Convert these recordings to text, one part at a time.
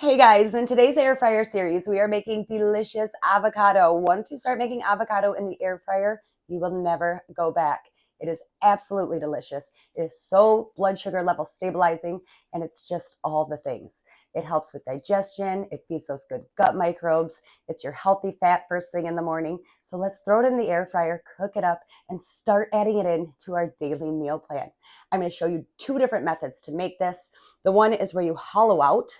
Hey guys, in today's air fryer series, we are making delicious avocado. Once you start making avocado in the air fryer, you will never go back. It is absolutely delicious. It is so blood sugar level stabilizing, and it's just all the things. It helps with digestion. It feeds those good gut microbes. It's your healthy fat first thing in the morning. So let's throw it in the air fryer, cook it up, and start adding it in to our daily meal plan. I'm going to show you two different methods to make this. The one is where you hollow out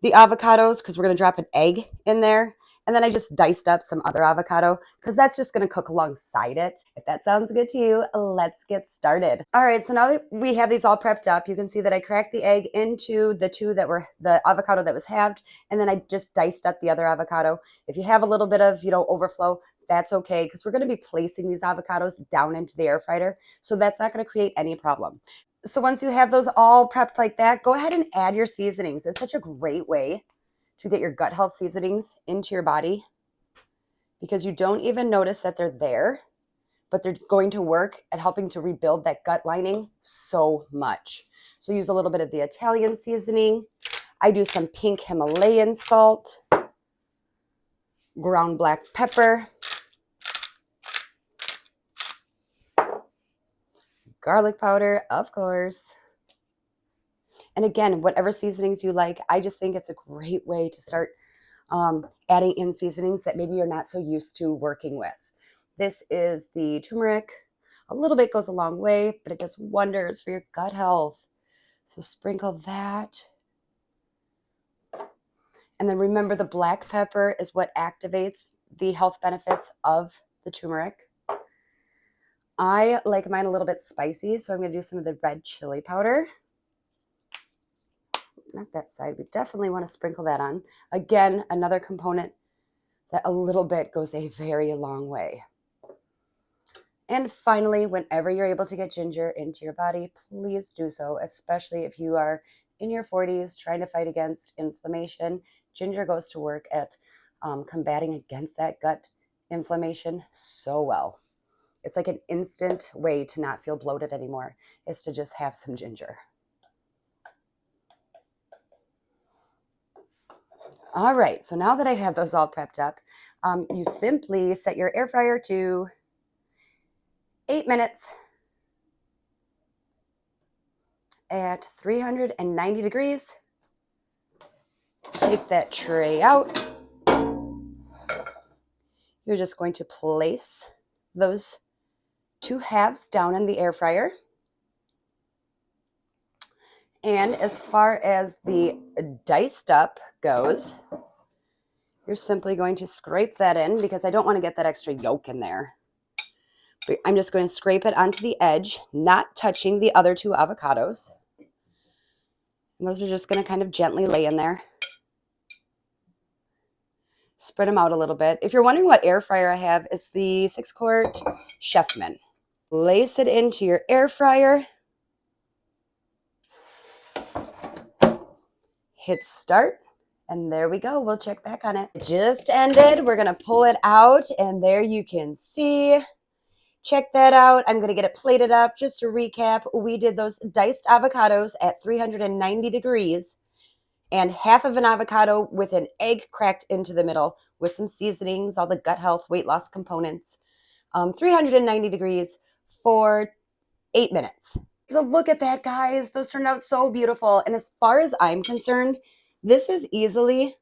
the avocados because we're going to drop an egg in there. And then I just diced up some other avocado because that's just going to cook alongside it. If that sounds good to you, let's get started. All right, so now that we have these all prepped up, you can see that I cracked the egg into the two that were the avocado that was halved, and then I just diced up the other avocado. If you have a little bit of, overflow, that's okay because we're going to be placing these avocados down into the air fryer, so that's not going to create any problem. So once you have those all prepped like that, go ahead and add your seasonings. It's such a great way to get your gut health seasonings into your body because you don't even notice that they're there, but they're going to work at helping to rebuild that gut lining so much. So use a little bit of the Italian seasoning. I do some pink Himalayan salt, ground black pepper, garlic powder, of course. And again, whatever seasonings you like, I just think it's a great way to start adding in seasonings that maybe you're not so used to working with. This is the turmeric. A little bit goes a long way, but it does wonders for your gut health. So sprinkle that. And then remember, the black pepper is what activates the health benefits of the turmeric. I like mine a little bit spicy, so I'm going to do some of the red chili powder. Not that side. We definitely want to sprinkle that on. Again, another component that a little bit goes a very long way. And finally, whenever you're able to get ginger into your body, please do so, especially if you are in your 40s trying to fight against inflammation. Ginger goes to work at combating against that gut inflammation so well. It's like an instant way to not feel bloated anymore, is to just have some ginger. All right, so now that I have those all prepped up, you simply set your air fryer to 8 minutes at 390 degrees. Take that tray out. You're just going to place those two halves down in the air fryer. And as far as the diced up goes, you're simply going to scrape that in because I don't want to get that extra yolk in there. But I'm just going to scrape it onto the edge, not touching the other two avocados. And those are just going to kind of gently lay in there. Spread them out a little bit. If you're wondering what air fryer I have, it's the 6-quart Chefman. Place it into your air fryer. Hit start, and there we go. We'll check back on it. It just ended. We're going to pull it out, and there you can see. Check that out. I'm going to get it plated up. Just to recap, we did those diced avocados at 390 degrees and half of an avocado with an egg cracked into the middle with some seasonings, all the gut health, weight loss components. 390 degrees for 8 minutes. So look at that, guys. Those turned out so beautiful. And as far as I'm concerned, this is easily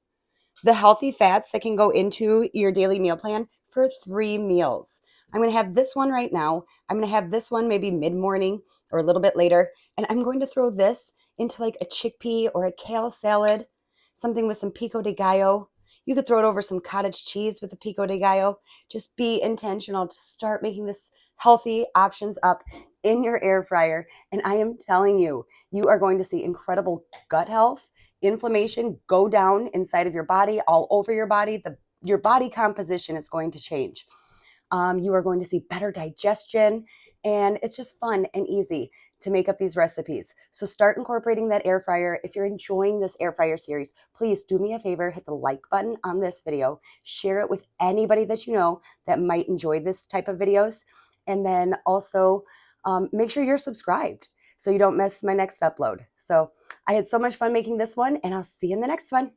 the healthy fats that can go into your daily meal plan for 3 meals. I'm going to have this one right now. I'm going to have this one maybe mid-morning or a little bit later. And I'm going to throw this into like a chickpea or a kale salad, something with some pico de gallo. You could throw it over some cottage cheese with the pico de gallo. Just be intentional to start making this healthy options up in your air fryer. And I am telling you, you are going to see incredible gut health, inflammation go down inside of your body, all over your body. Your body composition is going to change. You are going to see better digestion, and it's just fun and easy to make up these recipes. So start incorporating that air fryer. If you're enjoying this air fryer series, please do me a favor, hit the like button on this video, share it with anybody that you know that might enjoy this type of videos, and then also make sure you're subscribed so you don't miss my next upload. So I had so much fun making this one, and I'll see you in the next one.